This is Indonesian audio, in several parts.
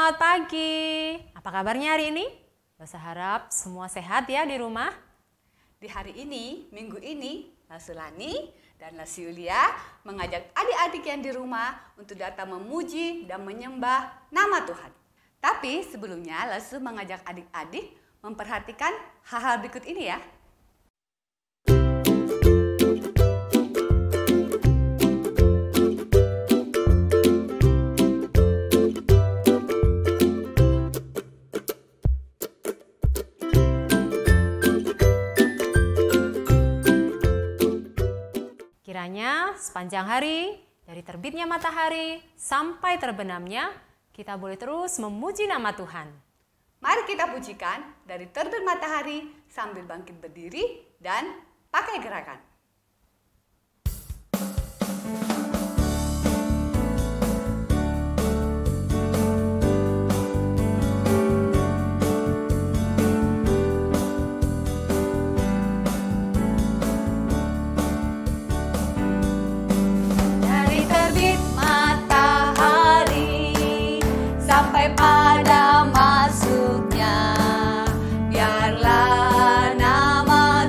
selamat pagi. Apa kabarnya hari ini? Saya harap semua sehat ya di rumah. Di hari ini, minggu ini, Lasu Lani dan Lasu Yulia mengajak adik-adik yang di rumah untuk datang memuji dan menyembah nama Tuhan. Tapi sebelumnya Lasu mengajak adik-adik memperhatikan hal-hal berikut ini ya. Kiranya sepanjang hari, dari terbitnya matahari sampai terbenamnya, kita boleh terus memuji nama Tuhan. Mari kita pujikan dari terbit matahari sambil bangkit berdiri dan pakai gerakan. Dari terbit matahari sampai pada masuknya, biarlah nama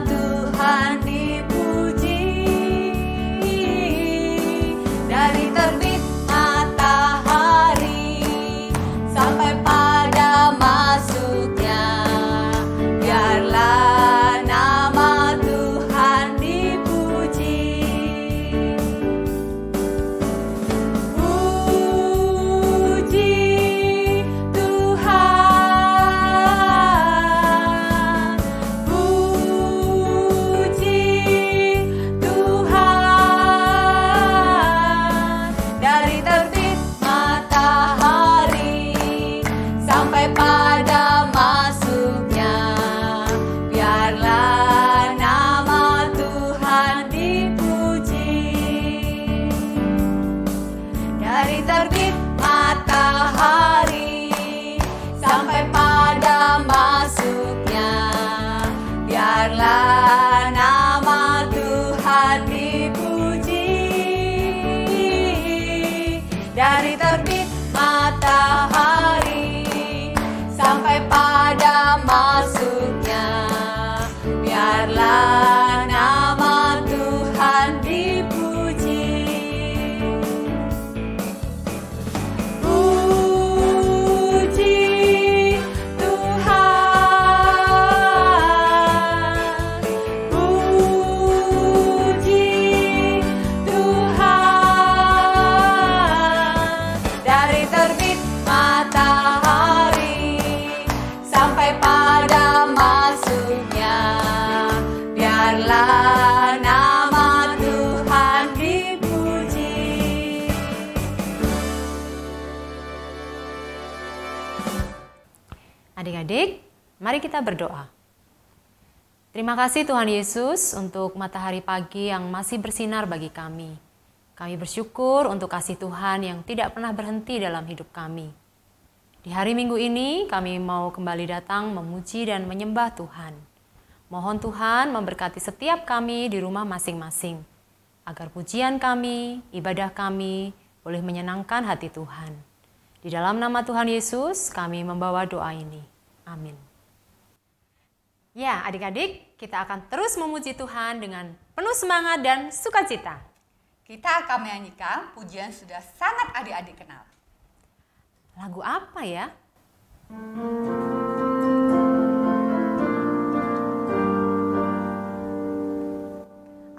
Tuhan dipuji. Puji Tuhan, puji Tuhan. Dari terbit matahari sampai pada masuknya, biarlah nama Tuhan dipuji. Adik-adik, mari kita berdoa. Terima kasih Tuhan Yesus untuk matahari pagi yang masih bersinar bagi kami. Kami bersyukur untuk kasih Tuhan yang tidak pernah berhenti dalam hidup kami. Di hari Minggu ini kami mau kembali datang memuji dan menyembah Tuhan. Mohon Tuhan memberkati setiap kami di rumah masing-masing, agar pujian kami, ibadah kami boleh menyenangkan hati Tuhan. Di dalam nama Tuhan Yesus kami membawa doa ini. Amin. Ya, adik-adik, kita akan terus memuji Tuhan dengan penuh semangat dan sukacita. Kita akan menyanyikan pujian sudah sangat adik-adik kenal. Lagu apa ya?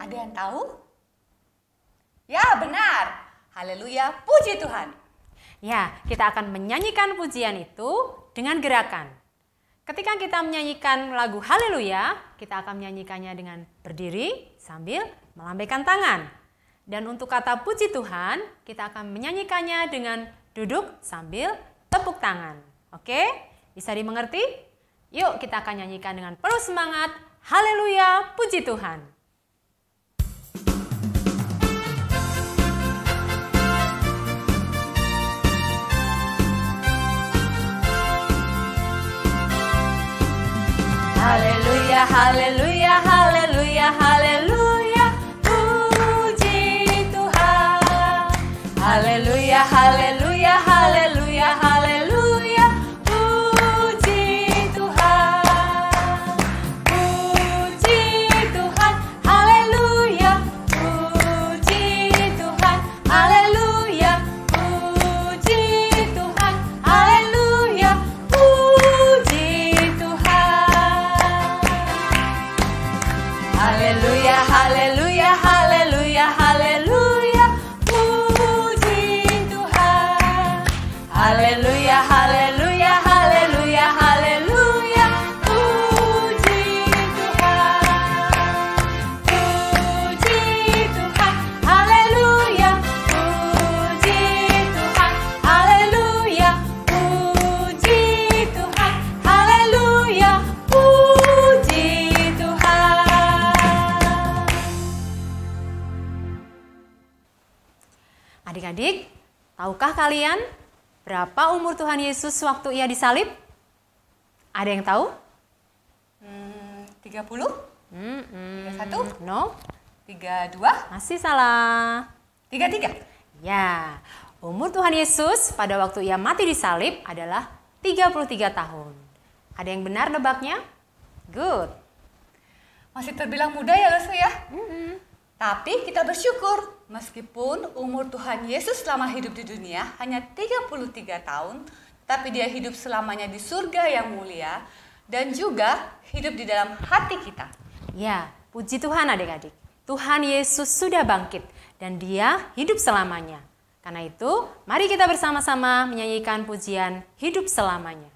Ada yang tahu? Ya, benar. Haleluya, puji Tuhan. Ya, kita akan menyanyikan pujian itu dengan gerakan. Ketika kita menyanyikan lagu Haleluya, kita akan menyanyikannya dengan berdiri sambil melambaikan tangan. Dan untuk kata puji Tuhan, kita akan menyanyikannya dengan duduk sambil tepuk tangan. Oke? Bisa dimengerti? Yuk kita akan nyanyikan dengan penuh semangat. Haleluya, puji Tuhan. Haleluya, haleluya, haleluya, haleluya, puji Tuhan. Haleluya, haleluya, haleluya, haleluya. Adik-adik, tahukah kalian berapa umur Tuhan Yesus waktu ia disalib? Ada yang tahu? 30? 31? No, 32? masih salah. 33? Ya, umur Tuhan Yesus pada waktu ia mati disalib adalah 33 tahun. Ada yang benar nebaknya? Good. Masih terbilang muda ya Lesu ya? Tapi kita bersyukur meskipun umur Tuhan Yesus selama hidup di dunia hanya 33 tahun, tapi dia hidup selamanya di surga yang mulia dan juga hidup di dalam hati kita. Ya, puji Tuhan adik-adik. Tuhan Yesus sudah bangkit dan dia hidup selamanya. Karena itu, mari kita bersama-sama menyanyikan pujian hidup selamanya.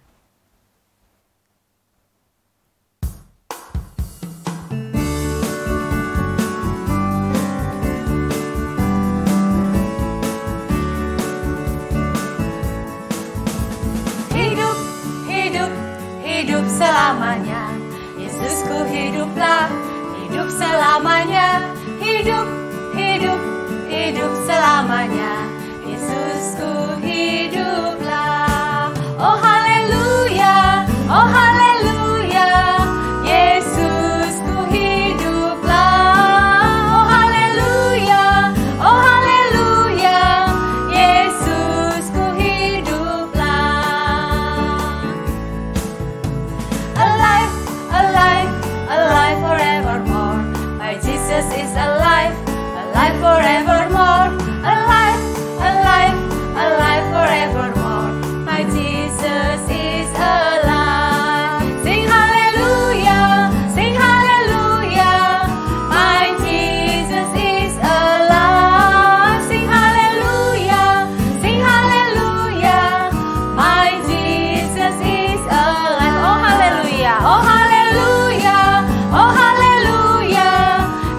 Hidup selamanya, Yesusku hiduplah, hidup selamanya, hidup selamanya, Yesusku hiduplah. Oh haleluya, Yesusku hiduplah. Oh haleluya, Yesusku hiduplah. Alive forevermore. My Jesus is alive forevermore. Alive forevermore. My Jesus is alive. Sing hallelujah. My Jesus is alive. Sing hallelujah. My Jesus is alive. Oh hallelujah.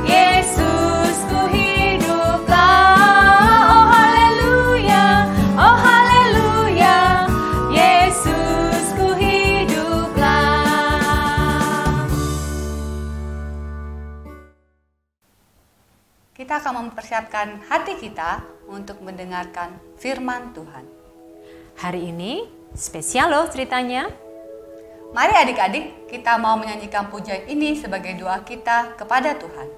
Yesusku hiduplah. Oh haleluya, Yesusku hiduplah. Kita akan mempersiapkan hati kita untuk mendengarkan firman Tuhan. Hari ini spesial loh ceritanya. Mari adik-adik, kita mau menyanyikan pujian ini sebagai doa kita kepada Tuhan.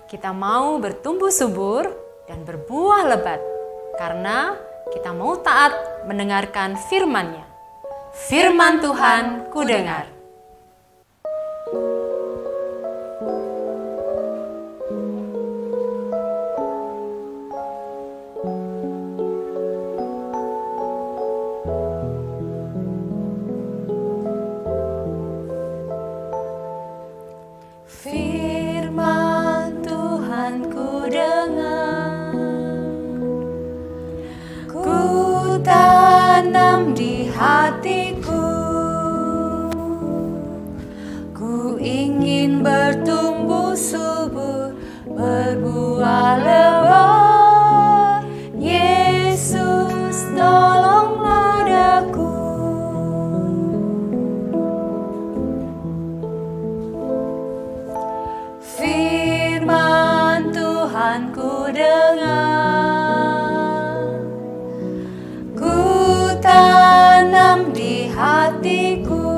Kita mau bertumbuh subur dan berbuah lebat karena kita mau taat mendengarkan firman-Nya. Firman Tuhan ku dengar. Firman Tuhan ku dengar, ku tanam di hatiku, ku ingin bertumbuh subur, berbuah lebat. Yesus tolonglah daku. Firman Tuhan ku dengar, ku tanam di hatiku,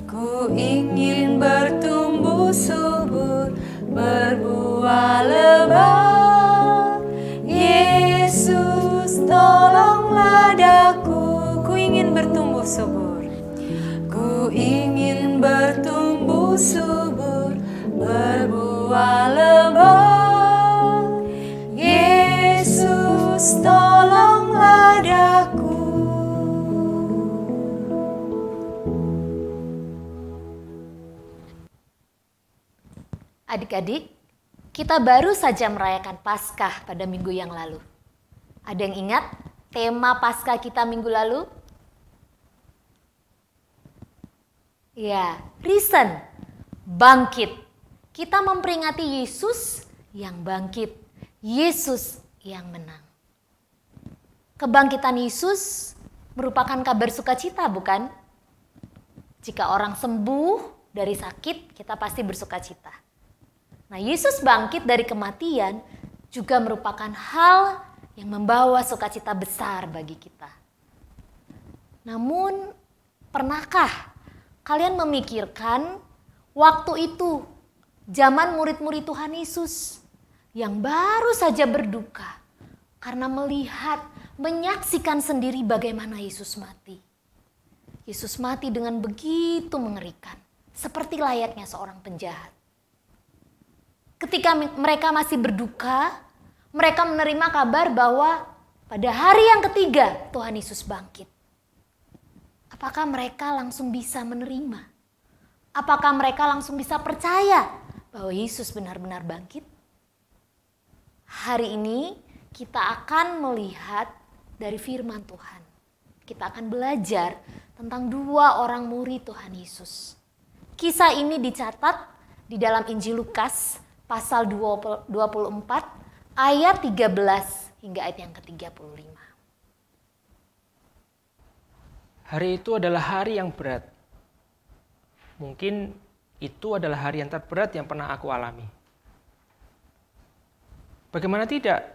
ku ingin bertumbuh subur, berbuah lebat. Yesus tolonglah daku. Ku ingin bertumbuh subur, ku ingin bertumbuh subur, berbuah lebat. Yesus tolonglah daku. Adik-adik, kita baru saja merayakan Paskah pada minggu yang lalu. Ada yang ingat tema Paskah kita minggu lalu? Ya, risen, bangkit. Kita memperingati Yesus yang bangkit, Yesus yang menang. Kebangkitan Yesus merupakan kabar sukacita, bukan? Jika orang sembuh dari sakit, kita pasti bersukacita. Nah, Yesus bangkit dari kematian juga merupakan hal yang membawa sukacita besar bagi kita. Namun, pernahkah kalian memikirkan waktu itu, zaman murid-murid Tuhan Yesus yang baru saja berduka karena melihat, menyaksikan sendiri bagaimana Yesus mati. Yesus mati dengan begitu mengerikan, seperti layaknya seorang penjahat. Ketika mereka masih berduka, mereka menerima kabar bahwa pada hari yang ketiga Tuhan Yesus bangkit. Apakah mereka langsung bisa menerima? Apakah mereka langsung bisa percaya bahwa Yesus benar-benar bangkit? Hari ini kita akan melihat dari firman Tuhan. Kita akan belajar tentang dua orang murid Tuhan Yesus. Kisah ini dicatat di dalam Injil Lukas pasal 24 ayat 13 hingga ayat yang ke-35. Hari itu adalah hari yang berat. Mungkin itu adalah hari yang terberat yang pernah aku alami. Bagaimana tidak?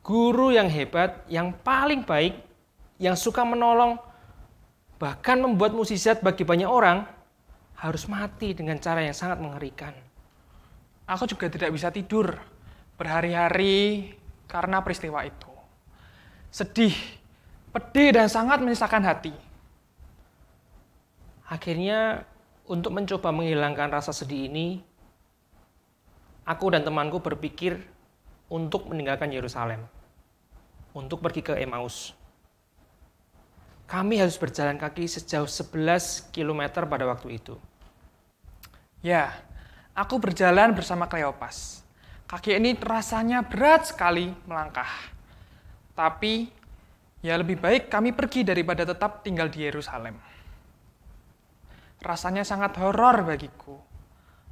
Guru yang hebat, yang paling baik, yang suka menolong, bahkan membuat mukjizat bagi banyak orang, harus mati dengan cara yang sangat mengerikan. Aku juga tidak bisa tidur berhari-hari karena peristiwa itu. Sedih, pedih, dan sangat menyisakan hati. Akhirnya, untuk mencoba menghilangkan rasa sedih ini, aku dan temanku berpikir untuk meninggalkan Yerusalem, untuk pergi ke Emmaus. Kami harus berjalan kaki sejauh 11 km pada waktu itu. Ya, aku berjalan bersama Kleopas. Kaki ini rasanya berat sekali melangkah. Tapi, ya lebih baik kami pergi daripada tetap tinggal di Yerusalem. Rasanya sangat horor bagiku.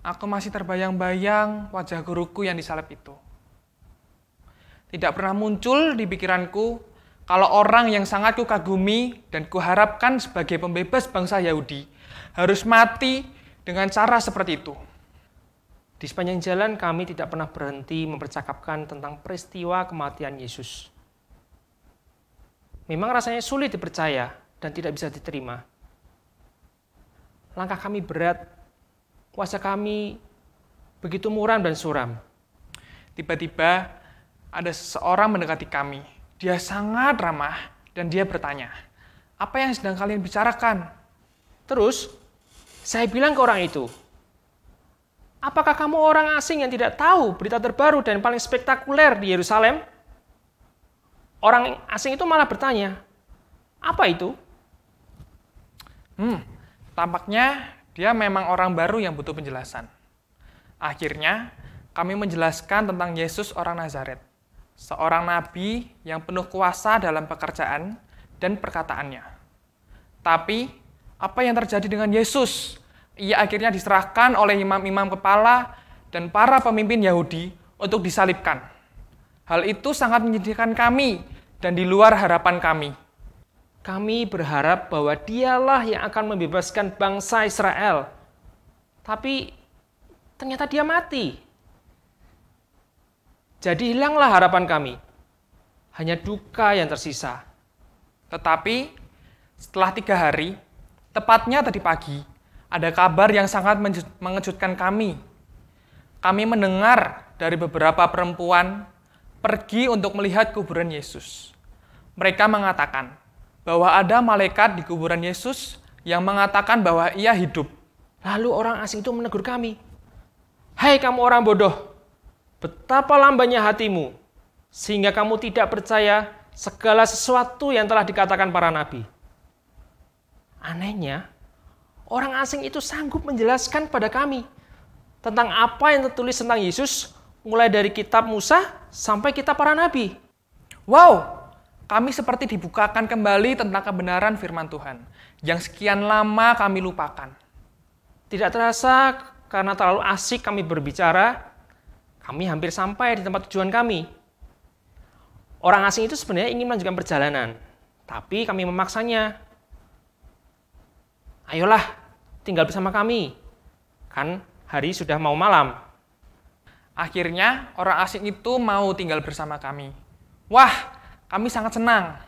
Aku masih terbayang-bayang wajah guruku yang disalib itu. Tidak pernah muncul di pikiranku kalau orang yang sangat kukagumi dan kuharapkan sebagai pembebas bangsa Yahudi harus mati dengan cara seperti itu. Di sepanjang jalan kami tidak pernah berhenti mempercakapkan tentang peristiwa kematian Yesus. Memang rasanya sulit dipercaya dan tidak bisa diterima. Langkah kami berat, wajah kami begitu muram dan suram. Tiba-tiba ada seseorang mendekati kami. Dia sangat ramah dan dia bertanya, "Apa yang sedang kalian bicarakan?" Terus, saya bilang ke orang itu, "Apakah kamu orang asing yang tidak tahu berita terbaru dan paling spektakuler di Yerusalem?" Orang asing itu malah bertanya, "Apa itu?" Tampaknya dia memang orang baru yang butuh penjelasan. Akhirnya, kami menjelaskan tentang Yesus orang Nazaret, seorang nabi yang penuh kuasa dalam pekerjaan dan perkataannya. Tapi, apa yang terjadi dengan Yesus? Ia akhirnya diserahkan oleh imam-imam kepala dan para pemimpin Yahudi untuk disalibkan. Hal itu sangat menyedihkan kami dan di luar harapan kami. Kami berharap bahwa dialah yang akan membebaskan bangsa Israel. Tapi ternyata dia mati. Jadi hilanglah harapan kami. Hanya duka yang tersisa. Tetapi setelah 3 hari, tepatnya tadi pagi, ada kabar yang sangat mengejutkan kami. Kami mendengar dari beberapa perempuan pergi untuk melihat kuburan Yesus. Mereka mengatakan bahwa ada malaikat di kuburan Yesus yang mengatakan bahwa ia hidup. Lalu orang asing itu menegur kami. "Hai kamu orang bodoh, betapa lambannya hatimu, sehingga kamu tidak percaya segala sesuatu yang telah dikatakan para nabi." Anehnya, orang asing itu sanggup menjelaskan pada kami tentang apa yang tertulis tentang Yesus, mulai dari kitab Musa sampai kitab para nabi. Wow! Kami seperti dibukakan kembali tentang kebenaran firman Tuhan, yang sekian lama kami lupakan. Tidak terasa karena terlalu asik kami berbicara, kami hampir sampai di tempat tujuan kami. Orang asing itu sebenarnya ingin melanjutkan perjalanan, tapi kami memaksanya. "Ayolah, tinggal bersama kami, kan hari sudah mau malam." Akhirnya orang asing itu mau tinggal bersama kami. Wah, kami sangat senang.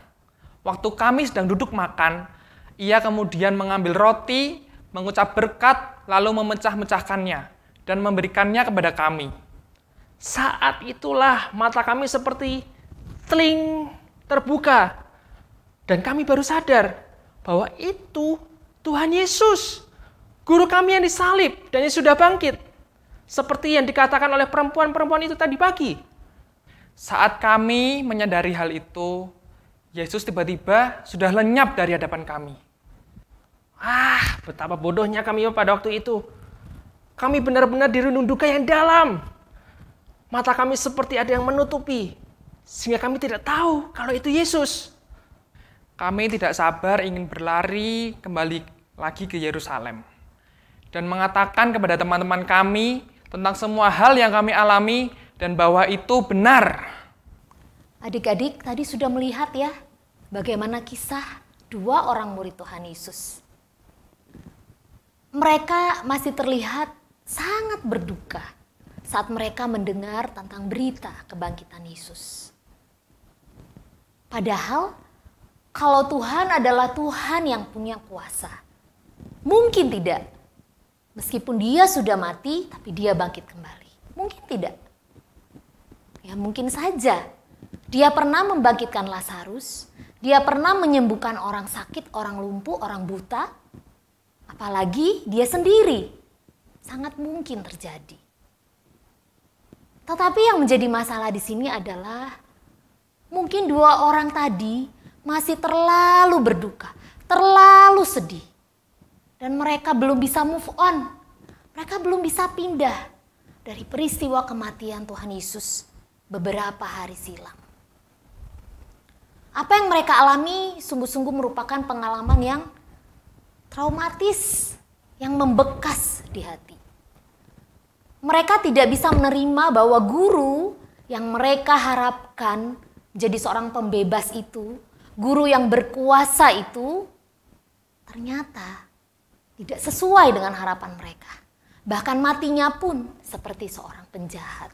Waktu kami sedang duduk makan, ia kemudian mengambil roti, mengucap berkat, lalu memecah-mecahkannya dan memberikannya kepada kami. Saat itulah mata kami seperti teling terbuka. Dan kami baru sadar bahwa itu Tuhan Yesus, guru kami yang disalib dan yang sudah bangkit. Seperti yang dikatakan oleh perempuan-perempuan itu tadi pagi. Saat kami menyadari hal itu, Yesus tiba-tiba sudah lenyap dari hadapan kami. Betapa bodohnya kami pada waktu itu. Kami benar-benar dirundung duka yang dalam. Mata kami seperti ada yang menutupi, sehingga kami tidak tahu kalau itu Yesus. Kami tidak sabar ingin berlari kembali lagi ke Yerusalem dan mengatakan kepada teman-teman kami tentang semua hal yang kami alami dan bahwa itu benar. Adik-adik tadi sudah melihat ya bagaimana kisah dua orang murid Tuhan Yesus. Mereka masih terlihat sangat berduka saat mereka mendengar tentang berita kebangkitan Yesus. Padahal kalau Tuhan adalah Tuhan yang punya kuasa, mungkin tidak. Meskipun dia sudah mati, tapi dia bangkit kembali. Mungkin tidak. Ya mungkin saja. Dia pernah membangkitkan Lazarus, dia pernah menyembuhkan orang sakit, orang lumpuh, orang buta. Apalagi dia sendiri. Sangat mungkin terjadi. Tetapi yang menjadi masalah di sini adalah mungkin dua orang tadi masih terlalu berduka, terlalu sedih. Dan mereka belum bisa move on. Mereka belum bisa pindah dari peristiwa kematian Tuhan Yesus beberapa hari silam. Apa yang mereka alami sungguh-sungguh merupakan pengalaman yang traumatis, yang membekas di hati. Mereka tidak bisa menerima bahwa guru yang mereka harapkan jadi seorang pembebas itu, guru yang berkuasa itu, ternyata tidak sesuai dengan harapan mereka. Bahkan matinya pun seperti seorang penjahat.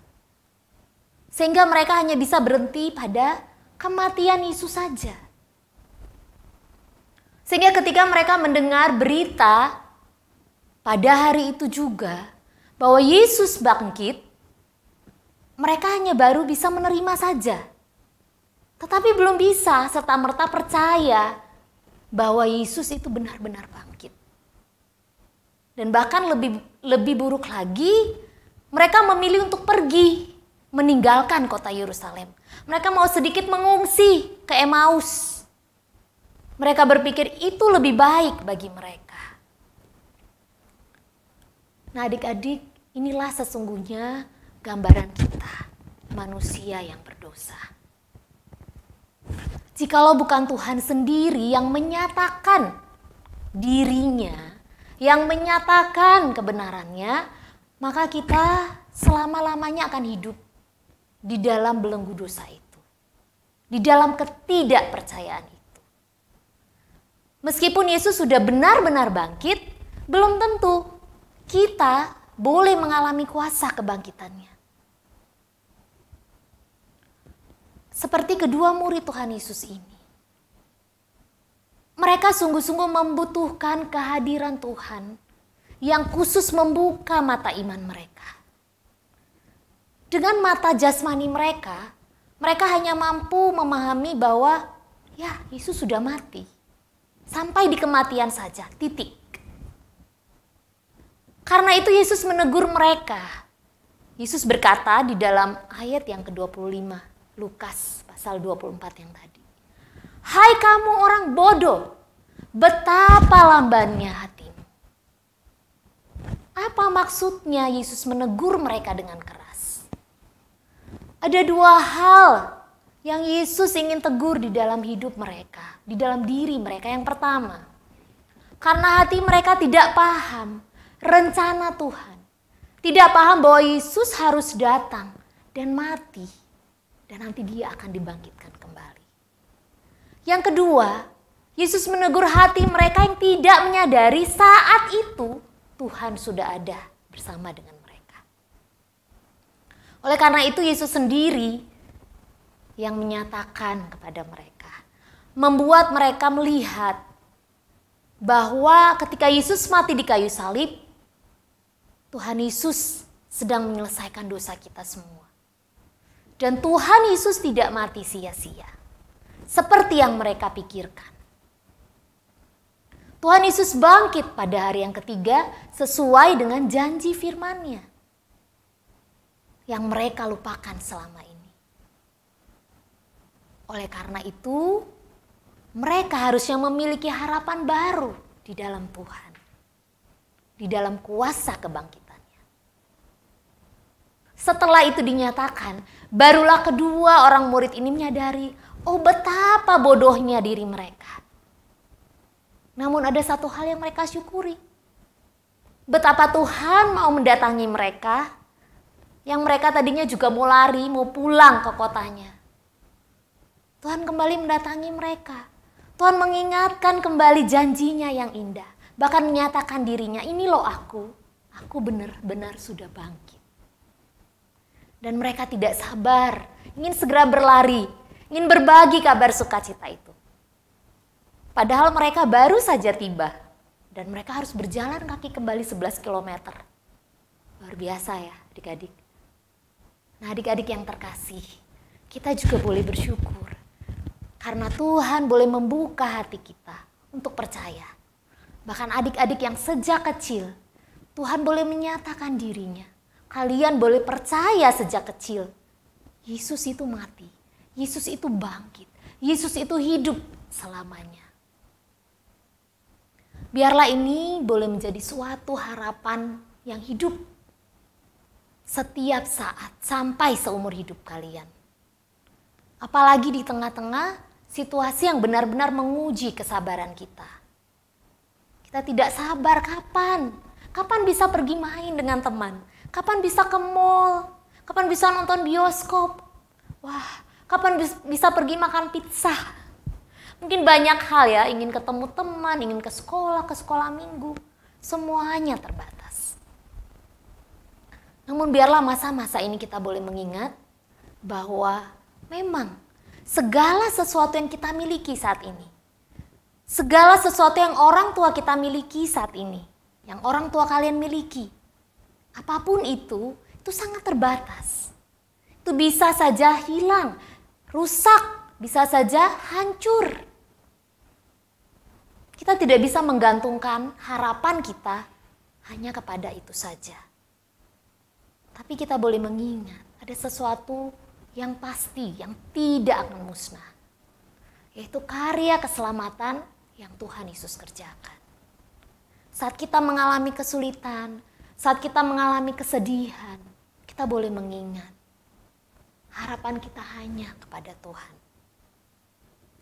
Sehingga mereka hanya bisa berhenti pada kematian Yesus saja. Sehingga ketika mereka mendengar berita pada hari itu juga bahwa Yesus bangkit, mereka hanya baru bisa menerima saja. Tetapi belum bisa serta-merta percaya bahwa Yesus itu benar-benar bangkit. Dan bahkan lebih buruk lagi, mereka memilih untuk pergi, meninggalkan kota Yerusalem. Mereka mau sedikit mengungsi ke Emmaus. Mereka berpikir itu lebih baik bagi mereka. Nah adik-adik, inilah sesungguhnya gambaran kita, manusia yang berdosa. Jikalau bukan Tuhan sendiri yang menyatakan dirinya, yang menyatakan kebenarannya, maka kita selama-lamanya akan hidup di dalam belenggu dosa itu. Di dalam ketidakpercayaan itu. Meskipun Yesus sudah benar-benar bangkit, belum tentu kita boleh mengalami kuasa kebangkitannya. Seperti kedua murid Tuhan Yesus ini. Mereka sungguh-sungguh membutuhkan kehadiran Tuhan yang khusus membuka mata iman mereka. Dengan mata jasmani mereka, mereka hanya mampu memahami bahwa ya Yesus sudah mati. Sampai di kematian saja, titik. Karena itu Yesus menegur mereka. Yesus berkata di dalam ayat yang ke-25, Lukas pasal 24 yang tadi. Hai kamu orang bodoh, betapa lambannya hatimu. Apa maksudnya Yesus menegur mereka dengan keras? Ada dua hal yang Yesus ingin tegur di dalam hidup mereka, di dalam diri mereka. Yang pertama, karena hati mereka tidak paham rencana Tuhan. Tidak paham bahwa Yesus harus datang dan mati. Dan nanti dia akan dibangkitkan kembali. Yang kedua, Yesus menegur hati mereka yang tidak menyadari saat itu Tuhan sudah ada bersama dengan mereka. Oleh karena itu Yesus sendiri yang menyatakan kepada mereka, membuat mereka melihat bahwa ketika Yesus mati di kayu salib, Tuhan Yesus sedang menyelesaikan dosa kita semua. Dan Tuhan Yesus tidak mati sia-sia, seperti yang mereka pikirkan. Tuhan Yesus bangkit pada hari yang ketiga sesuai dengan janji firman-Nya yang mereka lupakan selama ini. Oleh karena itu, mereka harusnya memiliki harapan baru di dalam Tuhan, di dalam kuasa kebangkitannya. Setelah itu dinyatakan, barulah kedua orang murid ini menyadari, oh betapa bodohnya diri mereka. Namun ada satu hal yang mereka syukuri. Betapa Tuhan mau mendatangi mereka, yang mereka tadinya juga mau lari, mau pulang ke kotanya. Tuhan kembali mendatangi mereka. Tuhan mengingatkan kembali janjinya yang indah. Bahkan menyatakan dirinya, ini loh aku benar-benar sudah bangkit. Dan mereka tidak sabar, ingin segera berlari, ingin berbagi kabar sukacita itu. Padahal mereka baru saja tiba dan mereka harus berjalan kaki kembali 11 km. Luar biasa ya adik-adik. Nah adik-adik yang terkasih, kita juga boleh bersyukur. Karena Tuhan boleh membuka hati kita untuk percaya. Bahkan adik-adik yang sejak kecil, Tuhan boleh menyatakan dirinya. Kalian boleh percaya sejak kecil. Yesus itu mati, Yesus itu bangkit, Yesus itu hidup selamanya. Biarlah ini boleh menjadi suatu harapan yang hidup setiap saat sampai seumur hidup kalian. Apalagi di tengah-tengah situasi yang benar-benar menguji kesabaran kita. Kita tidak sabar kapan bisa pergi main dengan teman, kapan bisa ke mall, kapan bisa nonton bioskop, kapan bisa pergi makan pizza. Mungkin banyak hal ya, ingin ketemu teman, ingin ke sekolah minggu, semuanya terbatas. Namun biarlah masa-masa ini kita boleh mengingat bahwa memang segala sesuatu yang kita miliki saat ini, segala sesuatu yang orang tua kita miliki saat ini, yang orang tua kalian miliki, apapun itu sangat terbatas. Itu bisa saja hilang, rusak, bisa saja hancur. Kita tidak bisa menggantungkan harapan kita hanya kepada itu saja. Tapi kita boleh mengingat ada sesuatu yang pasti, yang tidak akan musnah. Yaitu karya keselamatan yang Tuhan Yesus kerjakan. Saat kita mengalami kesulitan, saat kita mengalami kesedihan, kita boleh mengingat harapan kita hanya kepada Tuhan.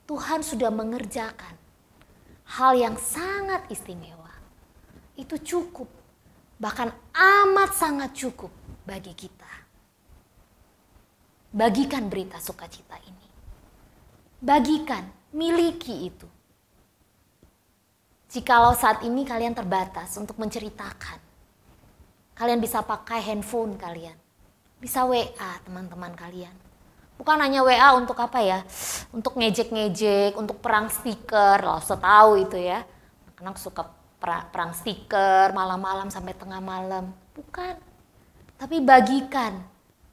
Tuhan sudah mengerjakan hal yang sangat istimewa. Itu cukup, bahkan amat sangat cukup bagi kita. Bagikan berita sukacita ini. Bagikan, miliki itu. Jikalau saat ini kalian terbatas untuk menceritakan, kalian bisa pakai handphone kalian. Bisa WA teman-teman kalian. Bukan hanya WA untuk apa ya? Untuk ngejek-ngejek, untuk perang stiker. Loh, setahu itu ya. Anak suka perang stiker malam-malam sampai tengah malam. Bukan. Tapi bagikan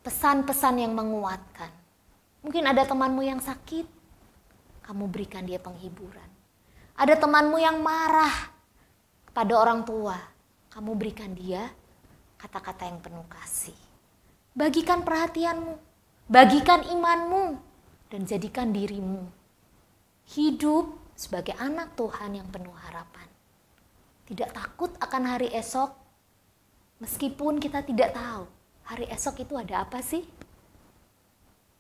pesan-pesan yang menguatkan. Mungkin ada temanmu yang sakit, kamu berikan dia penghiburan. Ada temanmu yang marah kepada orang tua, kamu berikan dia kata-kata yang penuh kasih. Bagikan perhatianmu, bagikan imanmu, dan jadikan dirimu hidup sebagai anak Tuhan yang penuh harapan. Tidak takut akan hari esok, meskipun kita tidak tahu hari esok itu ada apa sih?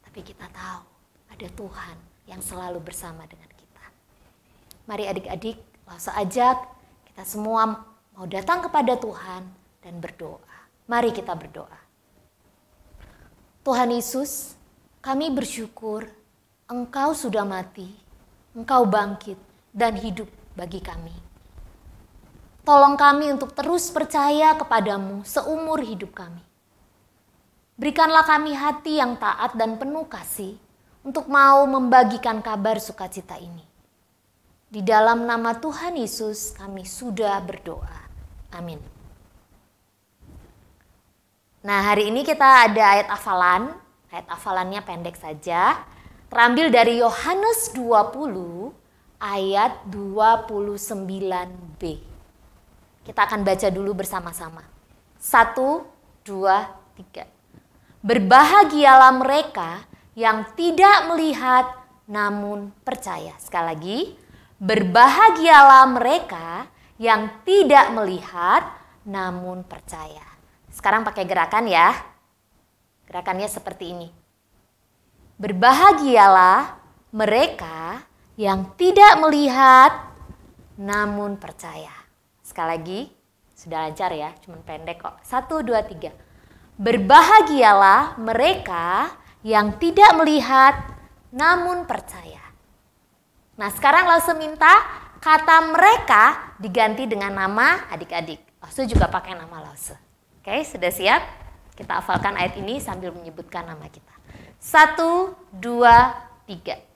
Tapi kita tahu ada Tuhan yang selalu bersama dengan kita. Mari adik-adik, langsung ajak kita semua mau datang kepada Tuhan dan berdoa. Mari kita berdoa. Tuhan Yesus, kami bersyukur Engkau sudah mati, Engkau bangkit dan hidup bagi kami. Tolong kami untuk terus percaya kepadamu seumur hidup kami. Berikanlah kami hati yang taat dan penuh kasih untuk mau membagikan kabar sukacita ini. Di dalam nama Tuhan Yesus kami sudah berdoa. Amin. Nah, hari ini kita ada ayat hafalan. Ayat hafalannya pendek saja. Terambil dari Yohanes 20 ayat 29b. Kita akan baca dulu bersama-sama. 1, 2, 3. Berbahagialah mereka yang tidak melihat namun percaya. Sekali lagi, berbahagialah mereka yang tidak melihat namun percaya. Sekarang pakai gerakan ya. Gerakannya seperti ini. Berbahagialah mereka yang tidak melihat namun percaya. Sekali lagi, sudah lancar ya, cuman pendek kok. 1, 2, 3. Berbahagialah mereka yang tidak melihat namun percaya. Nah, sekarang Lause minta kata mereka diganti dengan nama adik-adik. Lause juga pakai nama Lause. Oke, sudah siap? Kita hafalkan ayat ini sambil menyebutkan nama kita. 1, 2, 3.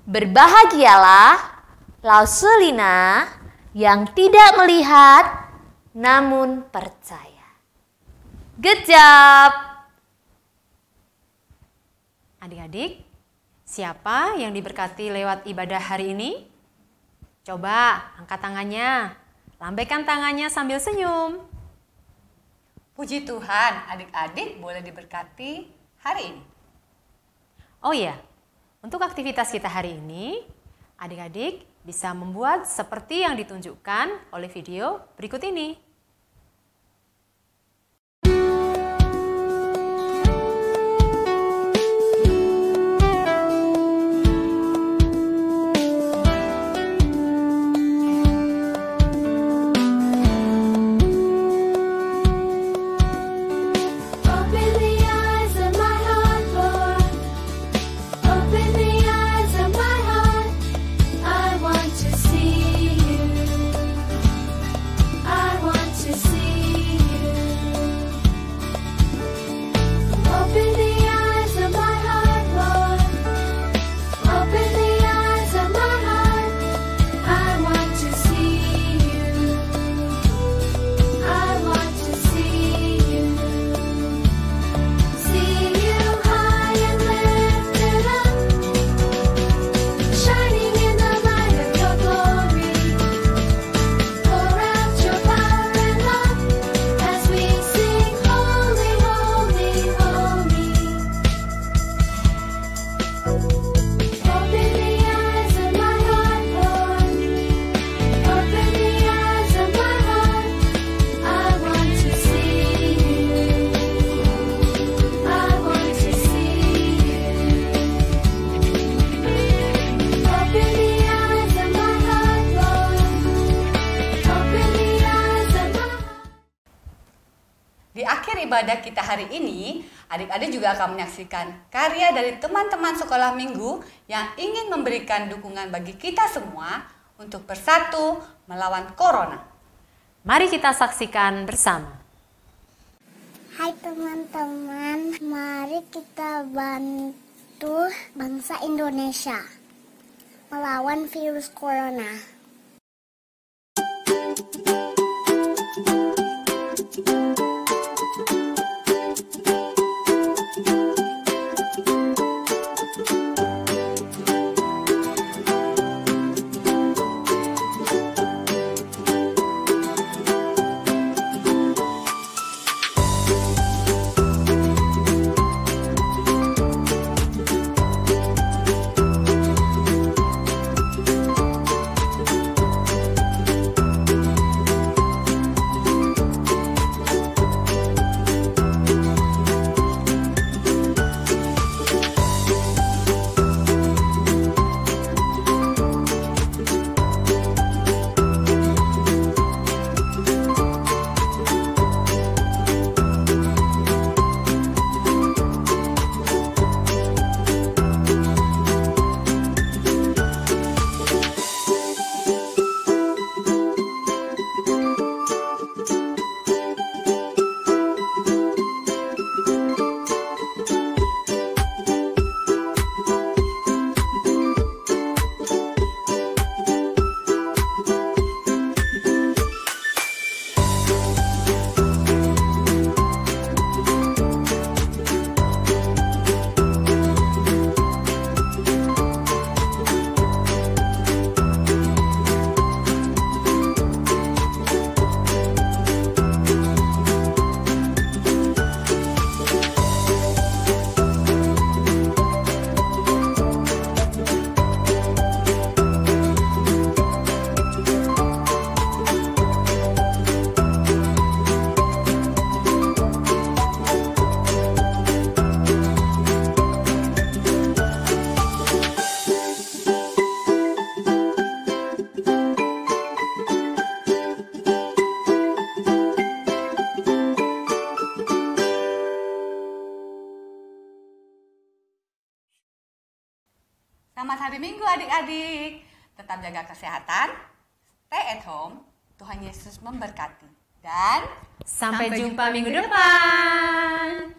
Berbahagialah Lauselina yang tidak melihat namun percaya. Good job! Adik-adik, siapa yang diberkati lewat ibadah hari ini? Coba angkat tangannya, lambaikan tangannya sambil senyum. Puji Tuhan, adik-adik boleh diberkati hari ini. Oh iya, untuk aktivitas kita hari ini, adik-adik bisa membuat seperti yang ditunjukkan oleh video berikut ini. Ibadah kita hari ini, adik-adik juga akan menyaksikan karya dari teman-teman sekolah minggu yang ingin memberikan dukungan bagi kita semua untuk bersatu melawan corona. Mari kita saksikan bersama. Hai teman-teman, mari kita bantu bangsa Indonesia melawan virus corona. Selamat hari Minggu adik-adik. Tetap jaga kesehatan, stay at home. Tuhan Yesus memberkati. Dan Sampai jumpa minggu depan.